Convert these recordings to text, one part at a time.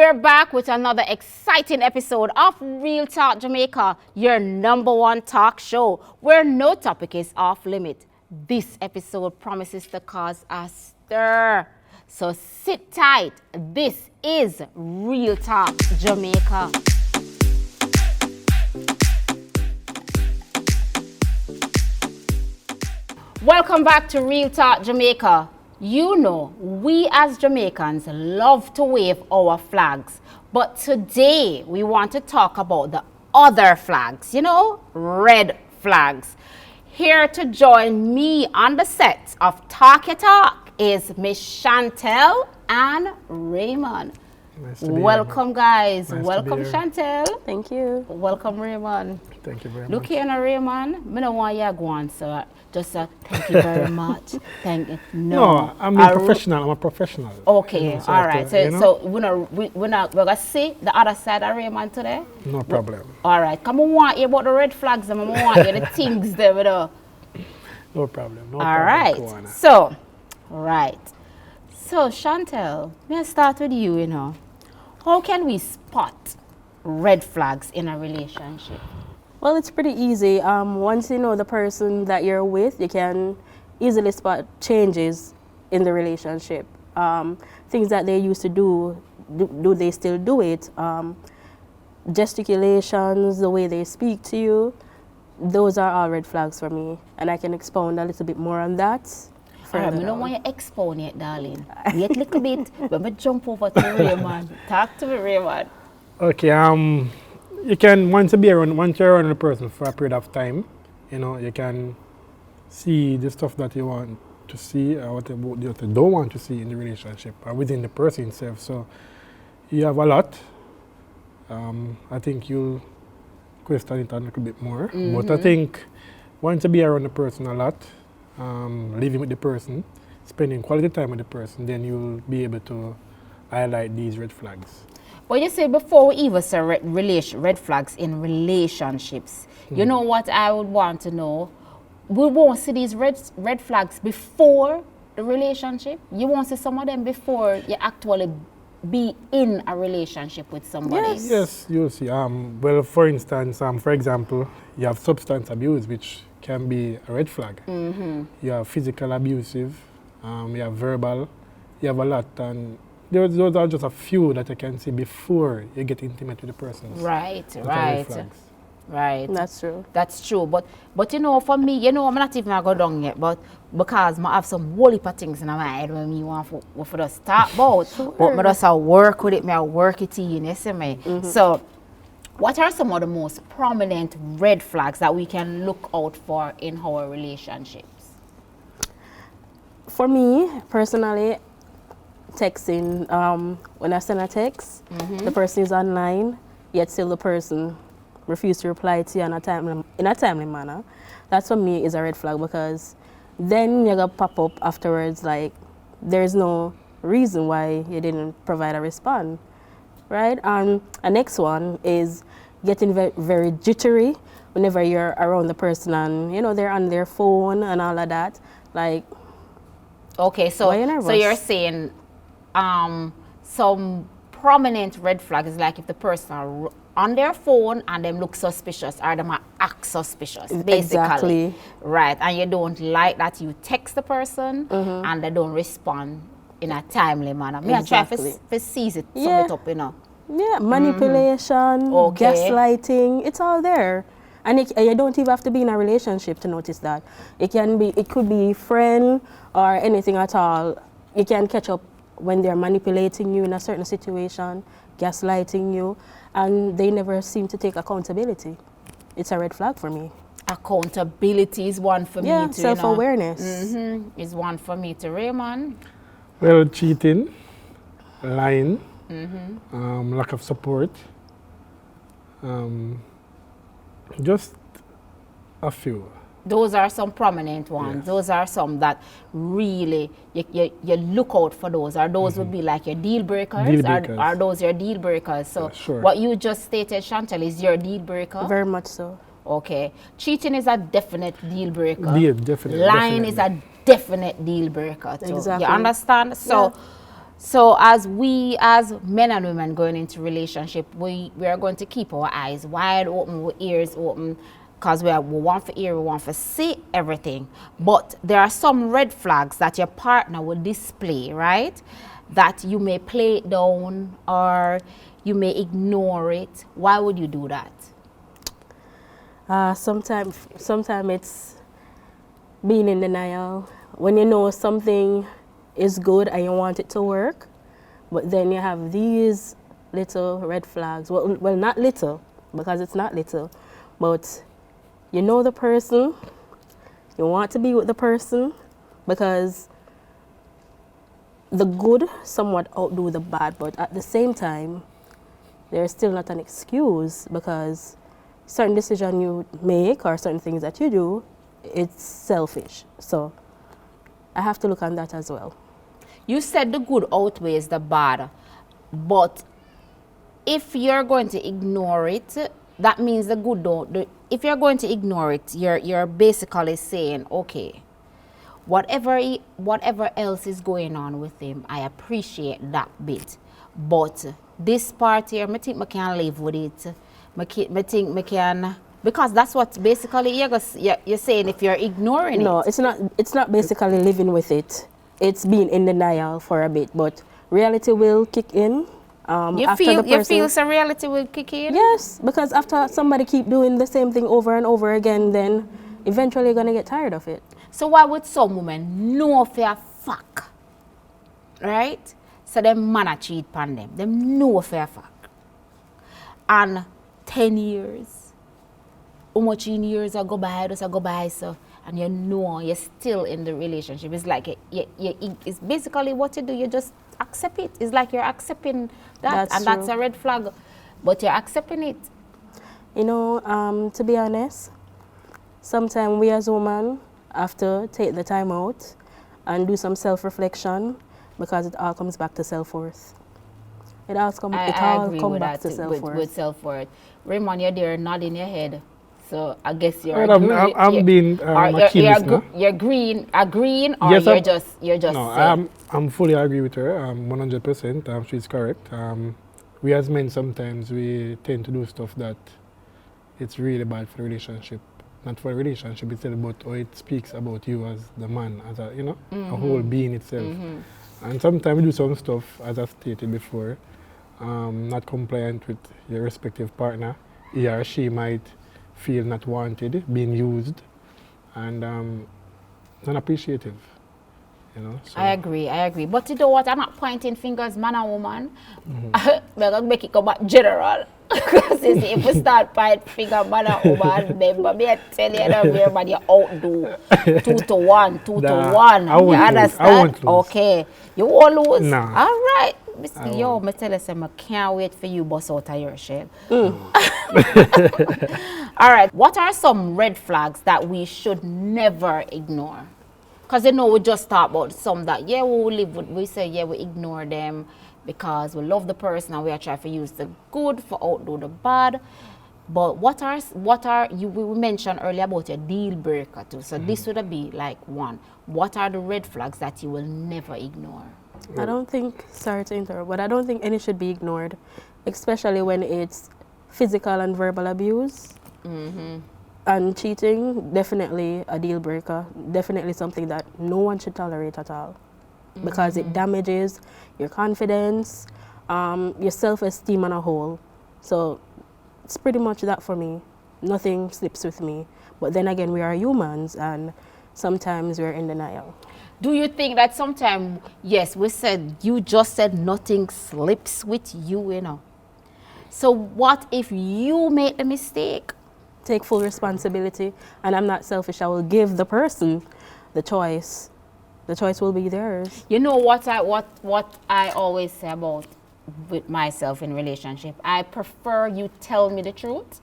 We're back with another exciting episode of Real Talk Jamaica, your #1 talk show where no topic is off limit. This episode promises to cause a stir. So sit tight. This is Real Talk Jamaica. Welcome back to Real Talk Jamaica. You know, we as Jamaicans love to wave our flags, but today we want to talk about the other flags, red flags. Here to join me on the set of Talk Your Talk is Miss Chantel and Raymond. Nice to be Welcome, guys. Nice Welcome, Chantel. Thank you. Welcome, Raymond. Thank you very Look much. here, Raymond. I don't want you to go on, so just thank you very much. Thank you. No, I'm a professional. I'm a professional. Okay, So all I right. have to, So we're gonna see the other side of Raymond today. No problem. All right. Come on, want you about the red flags. I want you the things there, No problem. No all problem, right. Quanna. So Chantel, may I start with you? How can we spot red flags in a relationship? Well, it's pretty easy. Once you know the person that you're with, you can easily spot changes in the relationship. Things that they used to do they still do it? Gesticulations, the way they speak to you, those are all red flags for me. And I can expound a little bit more on that. I don't want you to expound it, darling. Wait a little bit. Let me jump over to Raymond. Talk to me, Raymond. Okay. You can once you're around a person for a period of time, you can see the stuff that you want to see or what you don't want to see in the relationship or within the person itself. So you have a lot. I think you'll question it a little bit more. Mm-hmm. But I think once you be around a person a lot, living with the person, spending quality time with the person, then you'll be able to highlight these red flags. But you say before we even say red flags in relationships, you know what I would want to know? We won't see these red flags before the relationship. You won't see some of them before you actually be in a relationship with somebody. Yes, you'll see. Well, for instance, for example, you have substance abuse, which can be a red flag. Mm-hmm. You have physical abusive, you have verbal, you have a lot. And those are just a few that you can see before you get intimate with the person. Right. That's true. That's true. But for me, I'm not even going to go down yet, but because I have some whole heap of things in my head when me want for us talk about. Sure. But I just work with it, I work it in, you see me? Mm-hmm. So, what are some of the most prominent red flags that we can look out for in our relationships? For me, personally, texting, when I send a text, the person is online, yet still the person refuses to reply to you in a timely manner. That for me is a red flag, because then you're going to pop up afterwards like there's no reason why you didn't provide a response, right? And the next one is getting very jittery whenever you're around the person and, they're on their phone and all of that. Like, okay, so you're saying some prominent red flags is like if the person are on their phone and them look suspicious or them act suspicious, basically. Exactly. Right, and you don't like that you text the person and they don't respond in a timely manner. Me Exactly. I try to seize it, sum Yeah. it up, Yeah, manipulation, Okay. gaslighting, it's all there. And you don't even have to be in a relationship to notice that. It could be friend or anything at all. You can catch up when they're manipulating you in a certain situation, gaslighting you, and they never seem to take accountability. It's a red flag for me. Accountability is one for me too. Self-awareness. Is one for me to Raymond. Well, cheating, lying, lack of support, just a few. Those are some prominent ones. Yes. Those are some that really you look out for those. Or those would be like your deal breakers. Deal breakers. Are those your deal breakers? So Yeah, sure. what you just stated, Chantel, is your deal breaker? Very much so. Okay. Cheating is a definite deal breaker. Definitely. Lying is a definite deal breaker too. Exactly. You understand? So So as we, as men and women going into relationship, we are going to keep our eyes wide open, our ears open, because we want to hear, we want to see everything. But there are some red flags that your partner will display, right? That you may play it down or you may ignore it. Why would you do that? Sometimes it's being in denial. When you know something is good and you want it to work, but then you have these little red flags. Well, not little, because it's not little, but you know the person, you want to be with the person, because the good somewhat outdo the bad, but at the same time, there's still not an excuse, because certain decision you make or certain things that you do, it's selfish. So I have to look on that as well. You said the good outweighs the bad, but if you're going to ignore it, that means the good don't. If you're going to ignore it, you're basically saying, okay, whatever else is going on with him, I appreciate that bit, but this part here, I think I can live with it. I think I can, because that's what basically you're saying. If you're ignoring no, it, it's not basically living with it. It's being in denial for a bit, but reality will kick in. You feel some reality will kick in? Yes, because after somebody keep doing the same thing over and over again, then eventually you're going to get tired of it. So why would some women know for a fuck, right? So them man a cheat upon them. Them know for a fuck. And 10 years, how much in years I go by, so, and you know you're still in the relationship. It's like, it's basically what you do, you just accept it. It's like you're accepting that, that's a red flag, but you're accepting it. You know, to be honest, sometimes we as women have to take the time out and do some self-reflection, because it all comes back to self-worth. It all comes back to self-worth. With self-worth. Raymond, you're there nodding your head. So I guess you're I'm being you're agreeing or yes, you're just no, I'm fully agree with her 100%. She's correct. We as men sometimes we tend to do stuff that it's really bad for the relationship. Not for the relationship itself, but how it speaks about you as the man, as a a whole being itself. And sometimes we do some stuff, as I stated before, not compliant with your respective partner. He or she might feel not wanted, being used, and unappreciative. So. I agree. But you know what? I'm not pointing fingers, man and woman. I'm going to make it come back general. Because if we start pointing fingers, man and woman, then I tell you that man, you outdo 2 to 1, 2 to 1. I won't understand? I won't lose. Okay. You won't lose? No. All right. Yo, I tell you, I can't wait for you to bust out of your shell. All right. What are some red flags that we should never ignore? Because we just talk about some that, we live with, we say, we ignore them because we love the person and we are trying to use the good for outdo the bad. But what are we mentioned earlier about a deal breaker too. So this would be like one. What are the red flags that you will never ignore? I don't think, sorry to interrupt, but I don't think any should be ignored, especially when it's physical and verbal abuse. And cheating, definitely a deal breaker, definitely something that no one should tolerate at all, because it damages your confidence, your self-esteem on a whole. So it's pretty much that for me. Nothing slips with me. But then again, we are humans and sometimes we're in denial. Do you think that sometimes, yes, you just said nothing slips with you, So what if you make the mistake? Take full responsibility, and I'm not selfish. I will give the person the choice. The choice will be theirs. You know what I always say about with myself in relationship? I prefer you tell me the truth.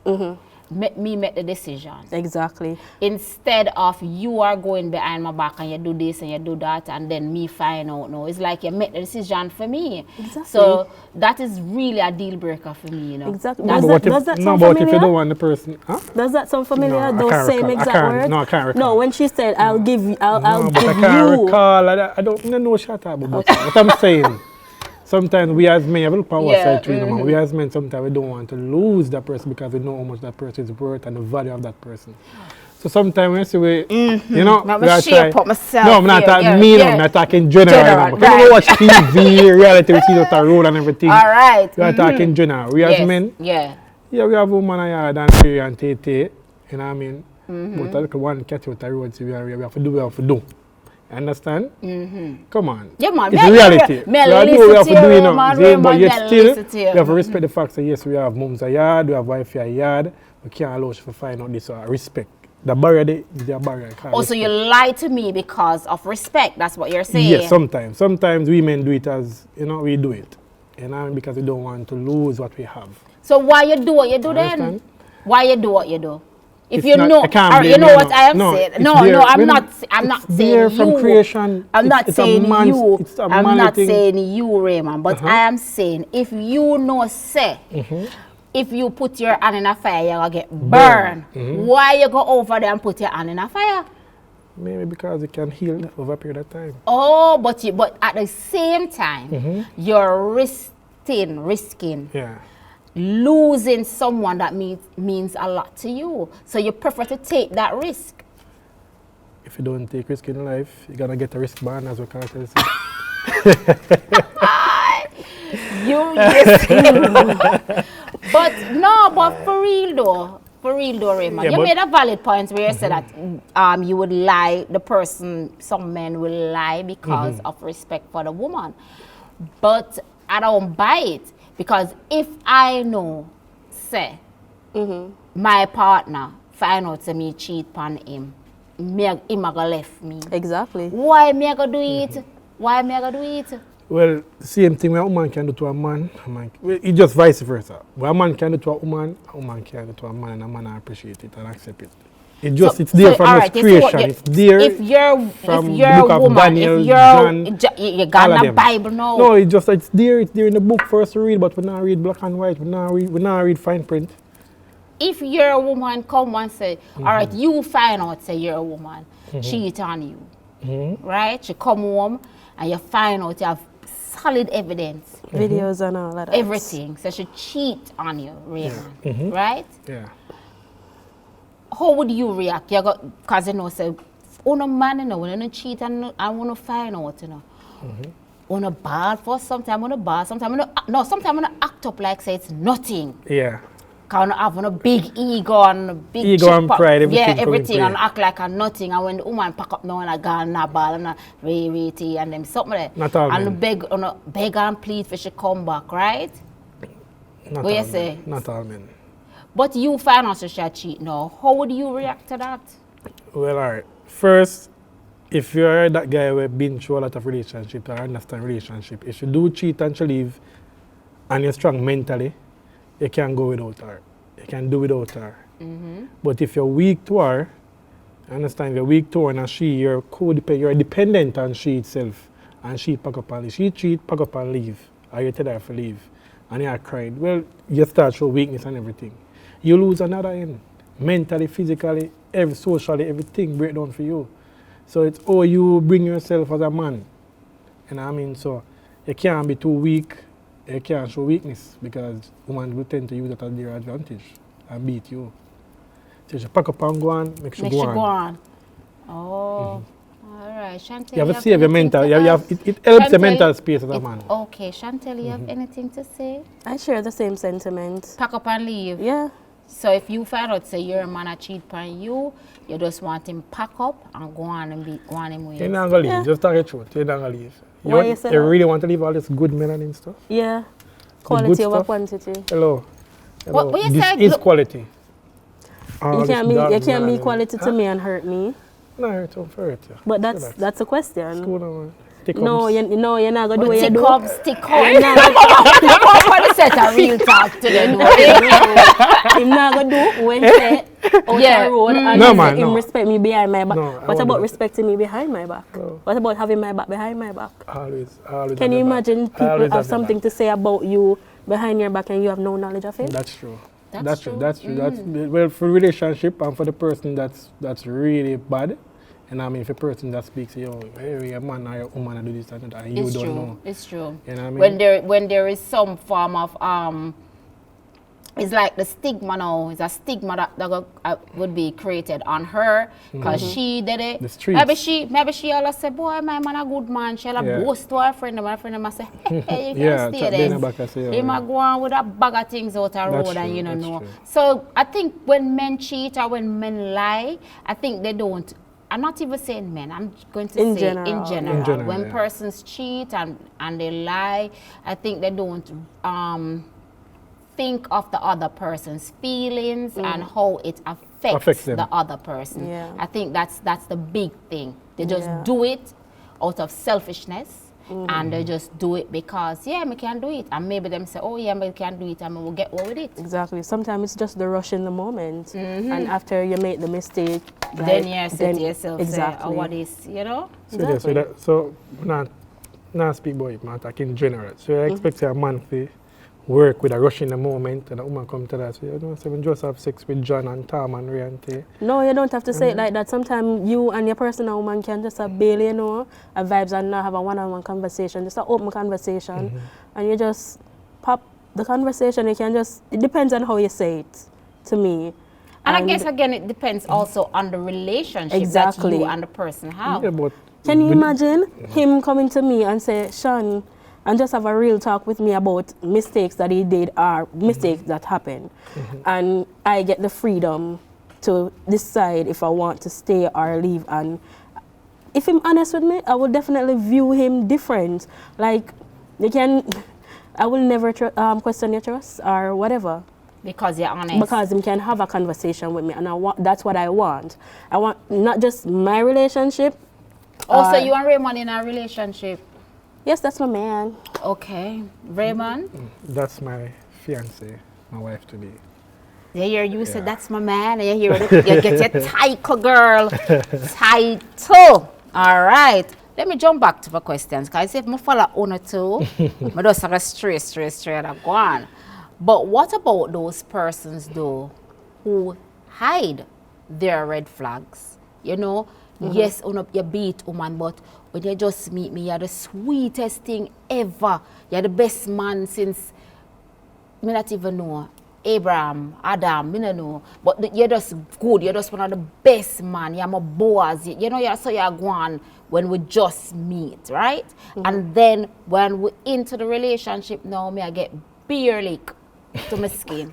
Let me make the decision. Exactly. Instead of you are going behind my back and you do this and you do that and then me find out. No, it's like you make the decision for me. Exactly. So that is really a deal breaker for me, Exactly. Does that sound familiar? If you don't want the person, Does that sound familiar? No, those same exact words? No, I can't recall. No, when she said, I'll give you, I'll but give I can't you. recall. I don't know what she's talking about. What I'm saying. sometimes we as men, I will look on our Yeah, side too, you know, man. We as men, sometimes we don't want to lose that person because we know how much that person is worth and the value of that person. So sometimes when we, you know, I'm we are shape up myself. no, I'm not talking me, no, I'm not talking general. General, Because we watch TV, reality, we see that road and everything. All right. We are talking general. We as men, Yeah. yeah, we have woman and yard and Perry and Tate, you know what I mean? But a little one catch out the road, so we have to do what we have to do. Understand? Come on. Yeah, man. It's reality. We have to do what we have to do, you know. But yet still, we have to respect the fact that yes, we have mums a yard, we have wife a yard. We can't allow you to find out this respect. The barrier, the barrier. Oh, so you lie to me because of respect. That's what you're saying. Yes, sometimes. Sometimes women do it as, you know, we do it. You know, because we don't want to lose what we have. So why you do what you do Understand? then? Why you do what you do? If It's you not- know, I can't or blame you know you, what no. I am No, saying. it's No, there. no, I'm When not saying there you. from creation. I'm not It's a saying man's- you. it's a I'm manly not thing. saying you, Raymond. But I am saying if you know, say, if you put your hand in a fire, you're gonna get burned. Why you go over there and put your hand in a fire? Maybe because it can heal over a period of time. Oh, but at the same time, you're risking Yeah. losing someone that means a lot to you. So you prefer to take that risk. If you don't take risk in life, you're gonna get a risk ban as we call it. Yes. But no, but for real though, Raymond, Yeah, you but- made a valid point where you said that you would lie, some men will lie because of respect for the woman. But I don't buy it because if I know, say, my partner find out to me cheat on him, him a go left me. Exactly. Why me a go do it? Why me a go do it? Well, same thing what a woman can do to a man, it's just vice versa. What a man can do to a woman can do to a man, and a man appreciate it and accept it. It's just, it's there from its creation. It's there if you're from if the you're book a of woman, Daniel, if you're John, you all got of the them. Bible now. No, it's there in the book for us to read, but we not read black and white, we not read fine print. If you're a woman, come and say, all right, you find out say you're a woman, cheat on you, right? You come home and you find out you have solid evidence, Videos and all of that. everything. So she cheat on you, Raymond, right? Yeah. How would you react? You got, cause you know, say, oh no man, you know, when you cheat and I want to find out, you know. On a ball for sometime on a ball, sometime on a act up like say it's nothing. Yeah. Can have on a big ego and a big Ego chip and up. pride, everything Yeah, come in everything play. and act like a nothing. And when the woman pack up now and a gun and a ball and a rarity and them something there. Not all and men. beg and plead for she come back, right? Not What you all say? men. Not all men. But you find out she cheat now. How would you react to that? Well, all right. First, if you're that guy who have been through a lot of relationships or understand relationship, if you do cheat and she leave and you're strong mentally, you can't go without her. You can do without her. But if you're weak to her, understand, if you're weak to her and you're you're dependent on she itself, and she pack up and leave. She cheat, pack up and leave, or you tell her to leave, and you're crying. Well, you start show weakness and everything. You lose another end. Mentally, physically, socially, everything break down for you. So it's all you bring yourself as a man. You know what I mean? So you can't be too weak. You can't show weakness because women will tend to use that as their advantage and beat you. So you pack up and go on, make sure Make go she on. go on. Oh, all right. Chantel, You have to save your anything mental. to You have, add? it helps your Chantel, mental space as a man. Okay, Chantel, you have anything to say? I share the same sentiment. Pack up and leave. Yeah. So if you find out say you're a man a cheat on you, you just want him pack up and go on him with. You're not going to leave. Yeah. Just tell the truth. You're not going to leave. Why you say you that? really want to leave all this good melanin stuff? Yeah. good Quality over stuff? quantity. Hello. What you This said? is Look- quality. All You this can't be melanin. quality to me and hurt me. No, it's unfair. Yeah. But Relax. that's a question. Cool, man. Stick No, ups. you're not gonna do what you Stick do. up, stick up. You're not Come on for the set of real talk to them. him not gonna do when say out Yeah. the road and No, say man, him no. respect me behind my back. No, I What won't about do that. respecting me behind my back? No. What about having my back behind my back? Always Can you imagine people have something to to say about you behind your back and you have no knowledge of it? That's true. That's true. That's true. That's well for relationship and for the person that's really bad. And I mean, if a person that speaks, yo, hey, a man or a woman do this and that, and you It's don't true. know. It's true. You know what I mean? When there is some form of it's like the stigma now. It's a stigma that would be created on her because she did it. The streets. Maybe she always say, boy, my man a good man. She'll boast to her friend. My friend must say, hey, you can stay there. You might go on with a bag of things out the road and you don't know. True. So I think when men cheat or when men lie, I think they don't. I'm not even saying men. I'm going to say in general. When persons cheat and they lie, I think they don't think of the other person's feelings and how it affects the other person. Yeah. I think that's the big thing. They just do it out of selfishness and they just do it because, me can do it. And maybe them say, oh, me can do it and we'll get over with it. Exactly. Sometimes it's just the rush in the moment. And after you make the mistake, Then you say to yourself, exactly. say, oh, what is, you know? Exactly. So not speak about it, man, like in general. So I expect a man to work with a rush in the moment and a woman come to that, so you know, so we just have sex with John and Tom and Ray and Tay. No, you don't have to say it like that. Sometimes you and your person or woman can just have barely, you know, a vibes and not have a one-on-one conversation, just an open conversation. And you just pop the conversation, you can just, it depends on how you say it to me. And I guess, again, it depends also on the relationship that you and the person have. Yeah, but can you imagine him coming to me and say, Sean, and just have a real talk with me about mistakes that he did or mistakes that happened. And I get the freedom to decide if I want to stay or leave. And if I'm honest with me, I will definitely view him different. Like, I will never question your trust or whatever. Because you're honest. Because he can have a conversation with me, and that's what I want. I want not just my relationship. Also, you and Raymond in a relationship? Yes, that's my man. Okay. Raymond? That's my fiancé, my wife to be. You hear you said that's my man, and you hear you get your title, girl. Title. All right. Let me jump back to the questions, because if I follow one or two, I just have a straight and go on. But what about those persons, though, who hide their red flags? You know, yes, you beat woman, but when you just meet me, you're the sweetest thing ever. You're the best man since, me not even know, Abraham, Adam, me not know. But you're just good, you're just one of the best man. You're my Boaz. You know, you're going when we just meet, right? And then when we're into the relationship now, I get beer leak to my skin.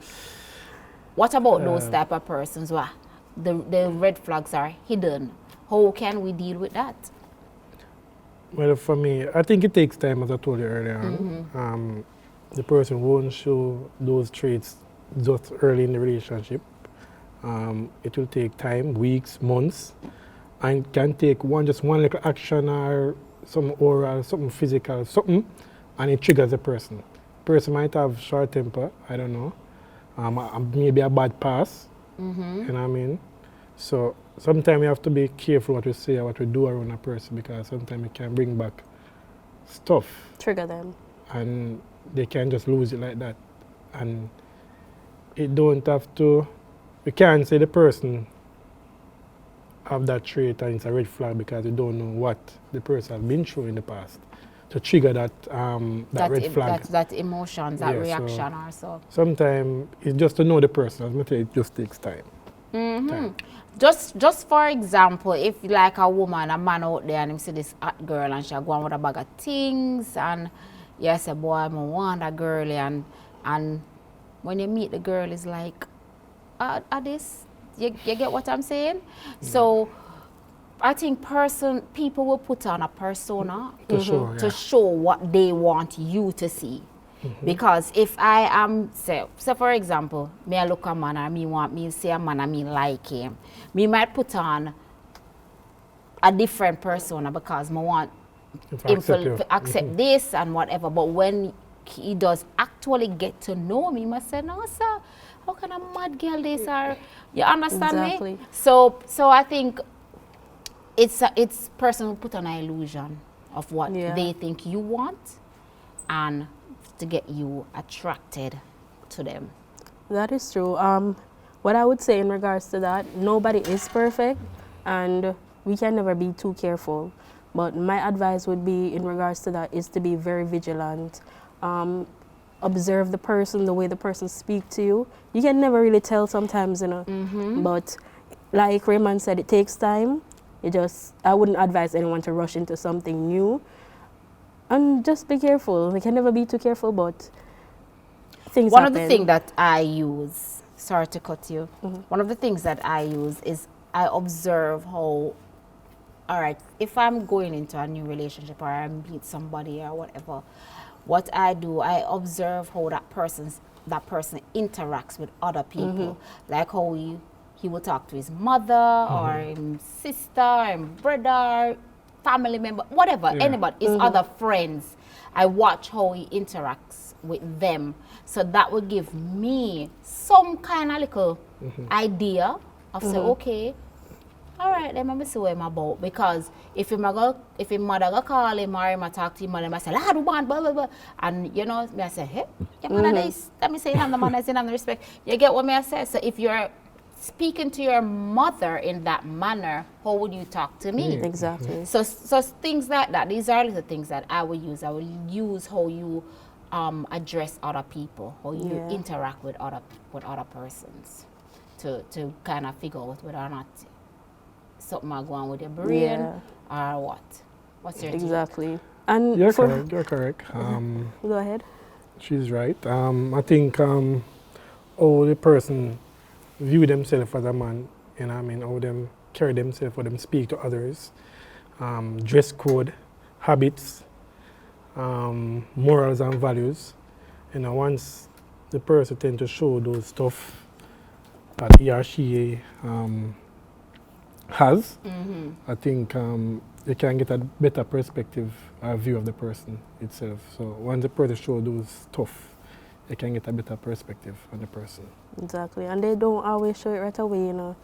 What about those type of persons where the red flags are hidden? How can we deal with that? Well, for me, I think it takes time, as I told you earlier on. The person won't show those traits just early in the relationship. It will take time, weeks, months, and can take just one little action or some oral, something physical, something, and it triggers the person. The person might have short temper, I don't know, maybe a bad pass, you know what I mean? So sometimes you have to be careful what you say or what you do around a person, because sometimes it can bring back stuff. Trigger them. And they can just lose it like that. And it don't have to, you can't say the person have that trait and it's a red flag because you don't know what the person has been through in the past to trigger that red flag. That emotion, that reaction or so. Sometimes it's just to know the person. As I say, it just takes time. Time. Just for example, if like a woman, a man out there and him see this hot girl and she go on with a bag of things and you say, boy, I want a girl, and when you meet the girl, it's like, this, you get what I'm saying? So I think people will put on a persona to show what they want you to see. Because if I am, say for example, me I look a man and me want me say a man and me like him, me might put on a different persona because me want him to accept this and whatever. But when he does actually get to know me, he must say, no sir, how can a mad girl this or, you understand me? So I think it's person who put on an illusion of what they think you want and to get you attracted to them. That is true. What I would say in regards to that, nobody is perfect, and we can never be too careful. But my advice would be in regards to that is to be very vigilant. Observe the person, the way the person speaks to you. You can never really tell sometimes, you know. But like Raymond said, it takes time. I wouldn't advise anyone to rush into something new. And just be careful. We can never be too careful, but things One happen. of the things that I use, sorry to cut you, one of the things that I use is I observe how, all right, if I'm going into a new relationship or I meet somebody or whatever, what I do, I observe how that person interacts with other people. Like how he will talk to his mother or his sister, his brother, family member, whatever, anybody, his other friends. I watch how he interacts with them. So that would give me some kind of little idea of say, okay, all right, let me see what I'm about. Because if your mother go call him or him talk to him, and I say, ah, do blah, blah, blah. And you know, me I say, hey, your mother this, let me say, I'm the manners and the respect. You get what me I say? So if you're speaking to your mother in that manner, how would you talk to me? Exactly. So things like that, these are little things that I will use. I will use how you address other people, how you interact with other persons to kind of figure out whether or not something are going with your brain or what. What's your Exactly. And You're correct. Go ahead. She's right. I think how the person view themselves as a man, you know what I mean, how them carry themselves, how them speak to others, dress code, habits, morals and values. You know, once the person tend to show those stuff that he or she has, I think you can get a better perspective or view of the person itself. So once the person shows those stuff, you can get a better perspective on the person. Exactly, and they don't always show it right away, you know.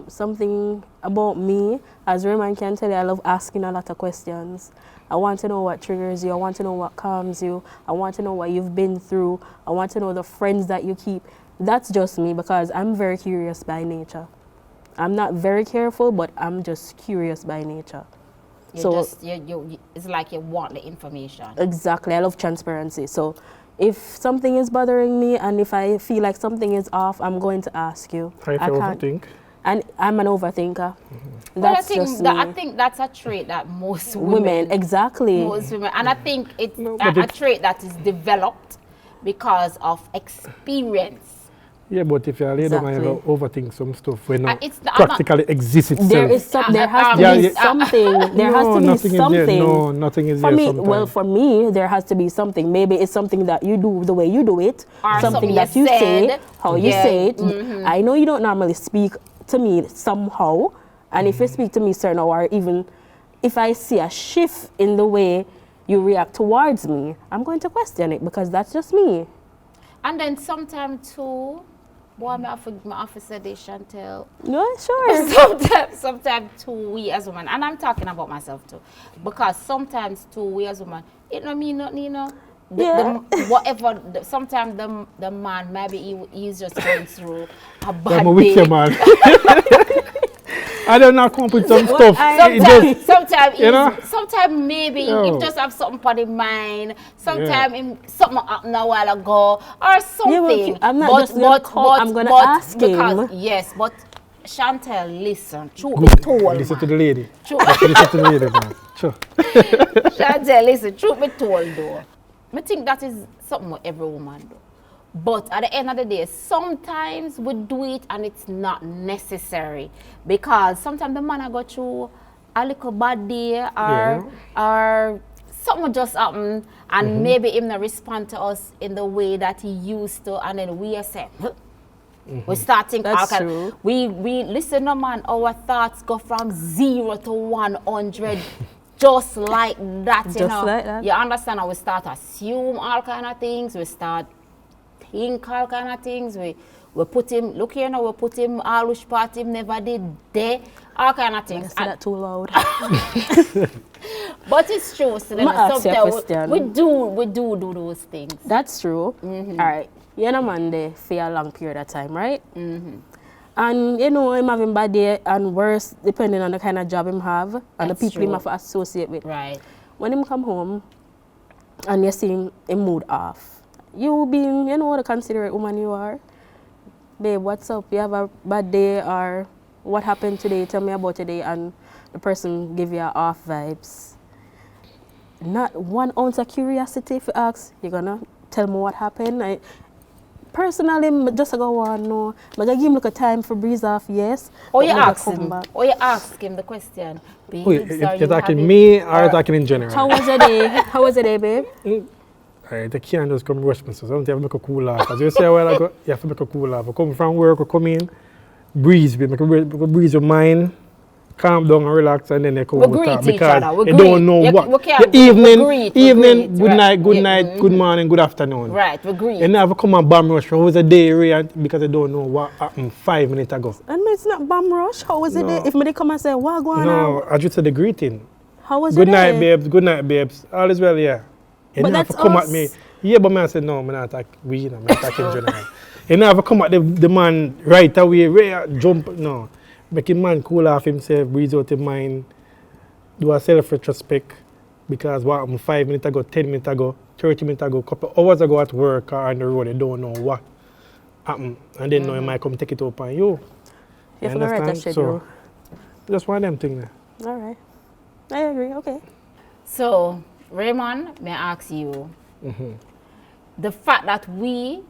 Something about me, as Raymond can tell you, I love asking a lot of questions. I want to know what triggers you, I want to know what calms you, I want to know what you've been through, I want to know the friends that you keep. That's just me because I'm very curious by nature. I'm not very careful, but I'm just curious by nature. It's like you want the information. Exactly, I love transparency. So if something is bothering me and if I feel like something is off, I'm going to ask you. How you overthink? And I'm an overthinker. That's I think that's a trait that most women exactly. Most women, and I think it's a trait that is developed because of experience. Yeah, but if you're a lady and you overthink some stuff when it practically exists itself. There has to be something. There has to be something. No, nothing is for there me. sometimes. Well, for me, there has to be something. Maybe it's something that you do the way you do it, or something that you say, how you say it. I know you don't normally speak to me somehow, and if you speak to me certain, or even if I see a shift in the way you react towards me, I'm going to question it because that's just me. And then sometimes too. Boy, my officer, they Chantel. No, sure. Sometimes too, we as women, and I'm talking about myself too, because sometimes too, we as women, it don't mean nothing, you know. Sometimes the man, maybe he's just going through a bad day. With you, man. I don't know, come up with some stuff. Sometimes maybe he just have something on his mind. Sometimes something happened a while ago or something. Yeah, I'm not just going to call. I'm going to ask him. Yes, but Chantel, listen. Truth be told, listen to the lady. Listen to the lady, man. Sure. Chantel, listen. Truth be told, though, I think that is something what every woman do. But at the end of the day, sometimes we do it and it's not necessary. Because sometimes the man go through a little bad day or something just happened and maybe him not respond to us in the way that he used to, and then we are saying, we start thinking, that's true. We listen, no man, our thoughts go from 0 to 100 just like that, you know. Like that. You understand how we start assume all kind of things, we start think all kind of things. We put him, look here now, we put him all which part him never did there, all kind of things. I said that too loud. But it's true. So sometimes we do those things. That's true. All right. You're in a man there for a long period of time, right? And you know, him having bad day and worse depending on the kind of job him have and the That's people him true. have to associate with. Right. When him come home and you see him mood off, you being, you know, the considerate woman you are. Babe, what's up? You have a bad day, or what happened today? Tell me about today. And the person give you off vibes. Not 1 ounce of curiosity if you ask, you're gonna tell me what happened. Personally, I just go on, no. I give him a time for breeze off, yes. Or but you me ask come him. back. Or you ask him the question. Babes, Wait, are you're you talking having- me or you're talking in general? How was your day? How was your day, babe? Alright, you can't just come rush me, so sometimes you have to make a cool laugh. As you say a while ago, you have to make a cool laugh. You come from work, you come in, breeze, make a breeze your mind, calm down and relax, and then you come We out greet talk each because other, we you greet. don't know You- what. we can't- Your we greet, good right. night, Yeah, good morning, good afternoon. Right, we agree. You never come and bomb rush. How was the day, Ray? Because you don't know what happened 5 minutes ago. And it's not bum rush. How was it No. day? If me come and say, what going No, on? I just said the greeting. How was Good your night, day? babes. Good night, babes. All is well, yeah. You But never that's come us. at me. Yeah, but I said, no, I'm not attack we, you know, I'm attacking general. You never come at the man right away, jump, no. Make him man cool off himself, breathe out his mind, do a self-retrospect. Because what happened 5 minutes ago, 10 minutes ago, 30 minutes ago, couple hours ago at work or on the road, you don't know what happened. And then now you might come take it up on you. You have to write that schedule. So, just one of them things there. All right. I agree. Okay. So, Raymond, may I ask you, the fact that we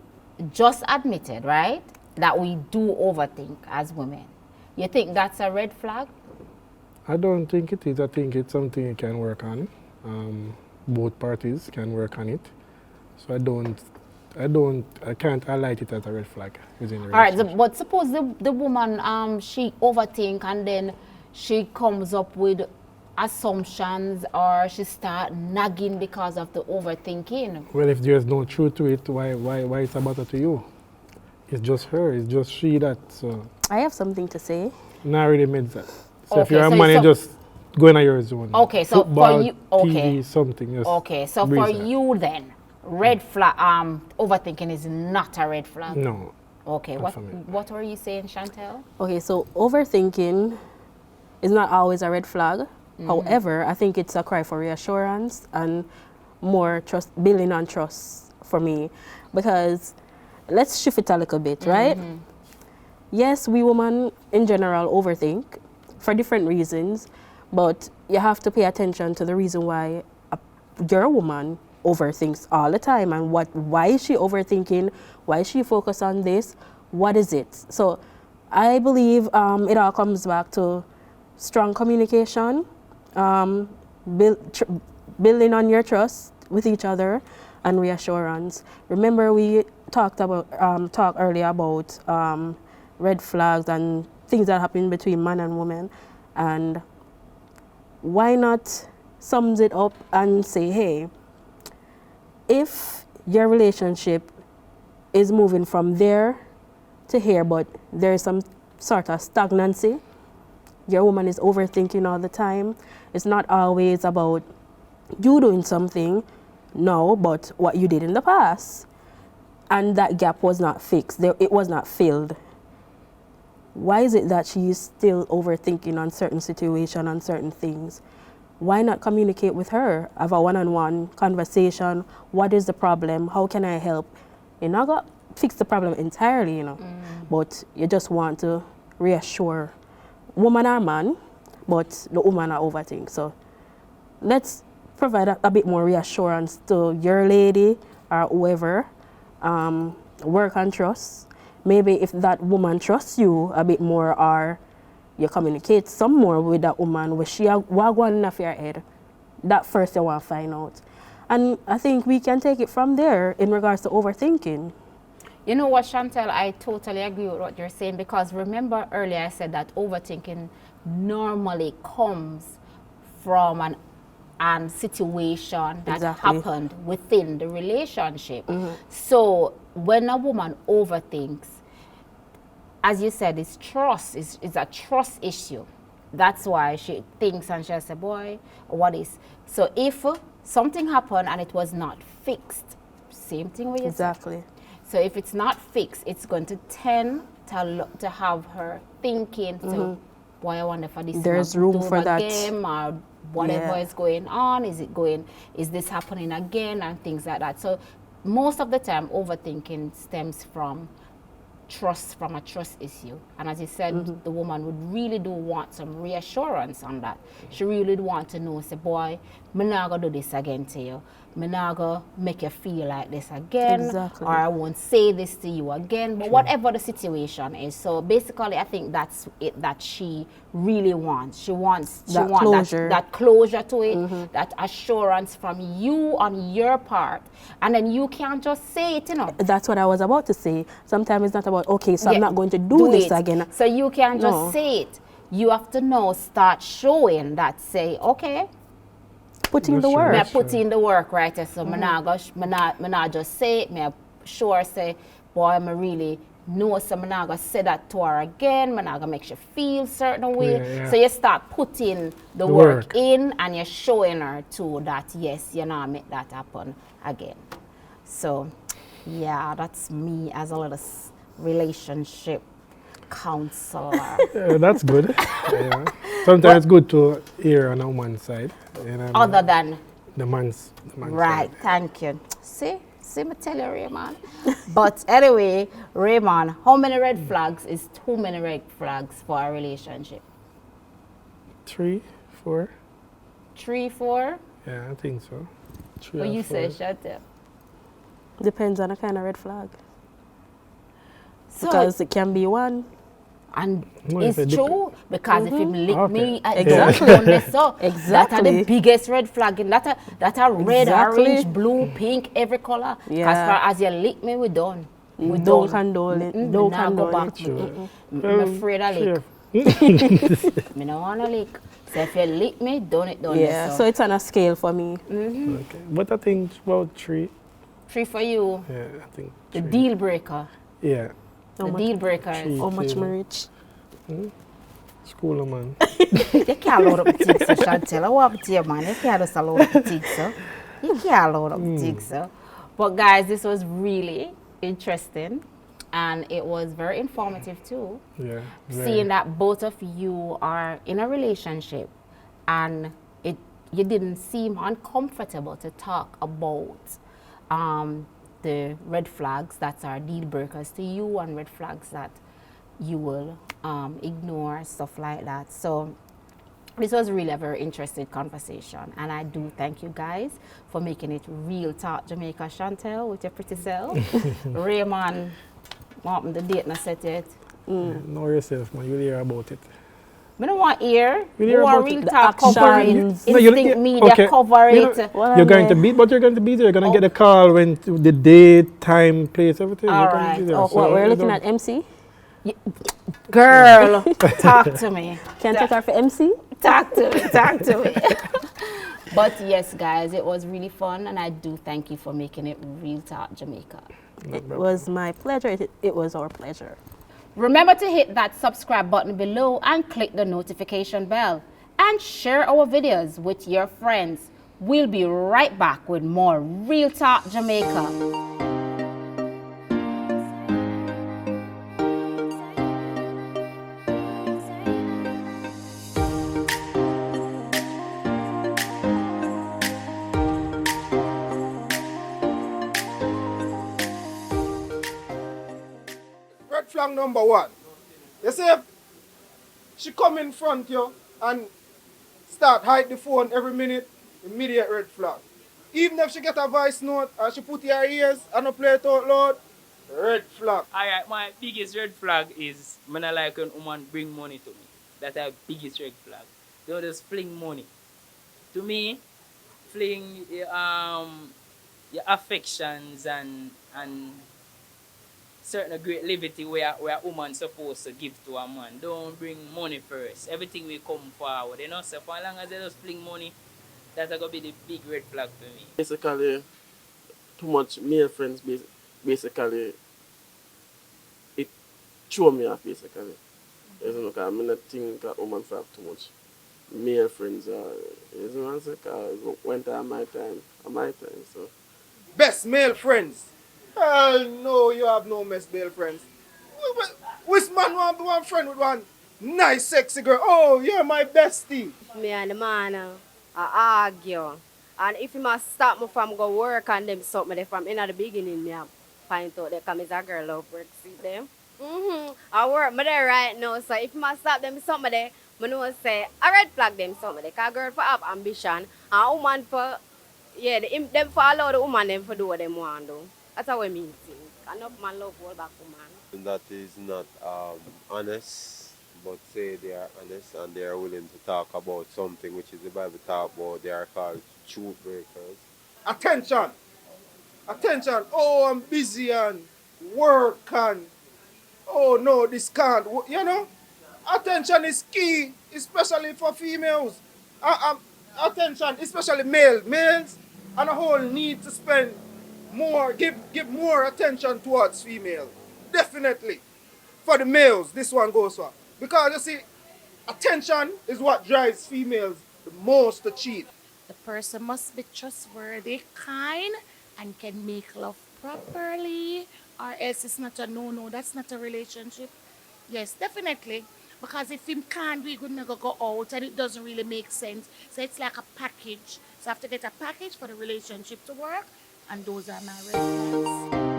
just admitted, right, that we do overthink as women, you think that's a red flag? I don't think it is. I think it's something you can work on. Both parties can work on it. So I can't highlight it as a red flag within the All right, relationship. but suppose the woman, she overthink and then she comes up with assumptions or she start nagging because of the overthinking. Well, if there's no truth to it, why it's about it to you? It's just her. It's just she that. So I have something to say. not really meant that. So if Okay, you're a so- man, you so- just going on your zone. Okay, so for Football, you- okay. TV, something. Just Okay, so breeze for that. you then, red flag, overthinking is not a red flag. No. Okay, Not what for me. what were you saying, Chantel? Okay, so overthinking is not always a red flag. However, I think it's a cry for reassurance and more trust, building on trust for me. Because let's shift it a little bit, right? Yes, we women in general overthink for different reasons, but you have to pay attention to the reason why your woman overthinks all the time and why is she overthinking? Why is she focused on this? What is it? So I believe it all comes back to strong communication, building on your trust with each other, and reassurance. Remember, we talked earlier about red flags and things that happen between man and woman, and why not sums it up and say, hey, if your relationship is moving from there to here, but there's some sort of stagnancy, your woman is overthinking all the time. It's not always about you doing something now, but what you did in the past. And that gap was not fixed. It was not filled. Why is it that she's still overthinking on certain situations, on certain things? Why not communicate with her? Have a one-on-one conversation. What is the problem? How can I help? You're not going to fix the problem entirely, you know, but you just want to reassure woman or man, but the woman are overthink. So let's provide a bit more reassurance to your lady or whoever. Work on trust. Maybe if that woman trusts you a bit more, or you communicate some more with that woman, where she what going off your head, that first you want to find out. And I think we can take it from there in regards to overthinking. You know what, Chantel, I totally agree with what you're saying, because remember earlier I said that overthinking normally comes from an situation that Exactly. happened within the relationship. So when a woman overthinks, as you said, it's trust, it's a trust issue. That's why she thinks and she'll say, boy, what is? So if something happened and it was not fixed, same thing with you said. Exactly. So if it's not fixed, it's going to tend to have her thinking, so boy, I wonder if this There's is a room for that. game or whatever Yeah. is going on. Is this happening again and things like that. So most of the time, overthinking stems from a trust issue. And as you said, the woman would really do want some reassurance on that. She really would want to know, say, boy, me not gonna do this again to you. Me not gonna make you feel like this again. Exactly. Or I won't say this to you again. But whatever the situation is. So basically, I think that's it that she really wants. She wants Closure. that closure to it, that assurance from you on your part. And then you can't just say it, you know. That's what I was about to say. Sometimes it's not about, okay, so I'm not going to do this it again. So you can't just No. say it. You have to now start showing that, say, okay, Put in the That's true. work. me put in the work, right? So me not just say it, me sure say, boy, me really know, so me not gonna say that to her again, me not gonna make you feel certain way. Yeah. So you start putting the work in, and you're showing her too that yes, you know, make that happen again. So yeah, that's me as a little relationship counselor. Yeah, that's good. Yeah. Sometimes it's good to hear on a woman's side. You know, Other than the man's right, side. thank you. See me tell you, Raymond. But anyway, Raymond, how many red flags is too many red flags for a relationship? 3, 4. 3, 4? Yeah, I think so. 3 What or you 4. say, Chantel? Depends on the kind of red flag. So, Because it can be one. and No, it's if it true, because if you lick Okay. me at Exactly. the so that are Exactly. the biggest red flag. And that are red, Exactly. orange, blue, pink, every color. Yeah. As far as you lick me, we done. We Don't done. condone it. Mm-mm, Don't me nah go condone back. it. True. I'm afraid of lick. Sure. Me no want to lick. So if you lick me, done it, done Yeah, it. so it's on a scale for me. Okay. But I think about 3. 3 for you, Yeah, I think the 3. deal breaker. Yeah. How The much- deal breaker is Three. How much me rich? School of man. you can't load up the things, so Chantel. What happened to you, man? You can't just load up the things, so. You can't load up the things, so. But guys, this was really interesting, and it was very informative too. Yeah. Seeing that both of you are in a relationship, and you didn't seem uncomfortable to talk about the red flags that are deal breakers to you, and red flags that you will ignore, stuff like that. So this was really a very interesting conversation, and I do thank you guys for making it Real Talk Jamaica. Chantel, with your pretty self. Raymond, what happened the date not set yet? Know yourself, man. You'll hear about it. We don't want ear. We We hear want about Real the Talk cover it. actions. No, you- Instinct you- Media okay. cover You it. Well, You're going to I'm, be, but you're going to be there. You're going to get a call when the date, time, place, everything. All You're gonna right. be there. Oh, So what, we're you looking don't- at MC? Girl, talk to me. Can take her for MC? Talk to me. Talk to me. But yes, guys, it was really fun, and I do thank you for making it Real Talk Jamaica. It was my pleasure. It was our pleasure. Remember to hit that subscribe button below and click the notification bell. And share our videos with your friends. We'll be right back with more Real Talk Jamaica. Red flag number 1. You see, if she come in front you and start hide the phone every minute, immediate red flag. Even if she get a voice note and she put her ears and not play it out loud, red flag. Alright, my biggest red flag is when I like when woman bring money to me. That's our biggest red flag. Don't just fling money. To me, fling your affections and certain great liberty where a woman supposed to give to a man. Don't bring money first. Everything will come forward. You know, so for as long as they just fling money, that's gonna be the big red flag for me. Basically, too much male friends, basically, it throw me off, basically. You know, because I don't think a woman have too much male friends. You know what I'm saying? Because when time, my time, so. Best male friends. Hell no, you have no best male friends. Which man want to be one friend with one nice, sexy girl? Oh, you're my bestie. Me and the man I argue. And if he must stop me from go work and them something there from in the beginning, me have find out that come is a girl love work, see them. I work me there right now, so if he must stop them something there, I know say I red flag them something there. Cause girl for have ambition and woman for them for allow the woman them for do what them want do. That's how I mean things. Enough man love hold back woman. That is not honest, but say they are honest and they are willing to talk about something which is the Bible talk about. They are called truth breakers. Attention. Attention. Oh, I'm busy and work and oh no, this can't. You know, attention is key, especially for females. Attention, especially males, and a whole need to spend more, give more attention towards females. Definitely. For the males, this one goes for. Because you see, attention is what drives females the most to cheat. The person must be trustworthy, kind, and can make love properly, or else it's not a no-no. That's not a relationship. Yes, definitely. Because if him can't, we could never go out, and it doesn't really make sense. So it's like a package. So I have to get a package for the relationship to work, and those are my red flags.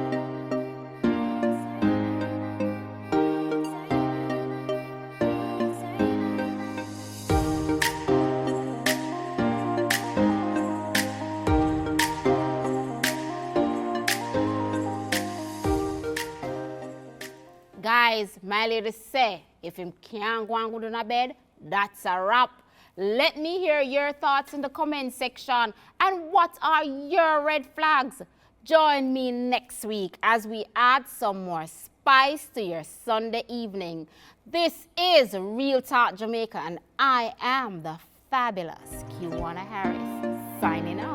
Guys, my lady say, if him can't go and go to bed, that's a wrap. Let me hear your thoughts in the comment section. And what are your red flags? Join me next week as we add some more spice to your Sunday evening. This is Real Talk Jamaica, and I am the fabulous Quanna Harris, signing out.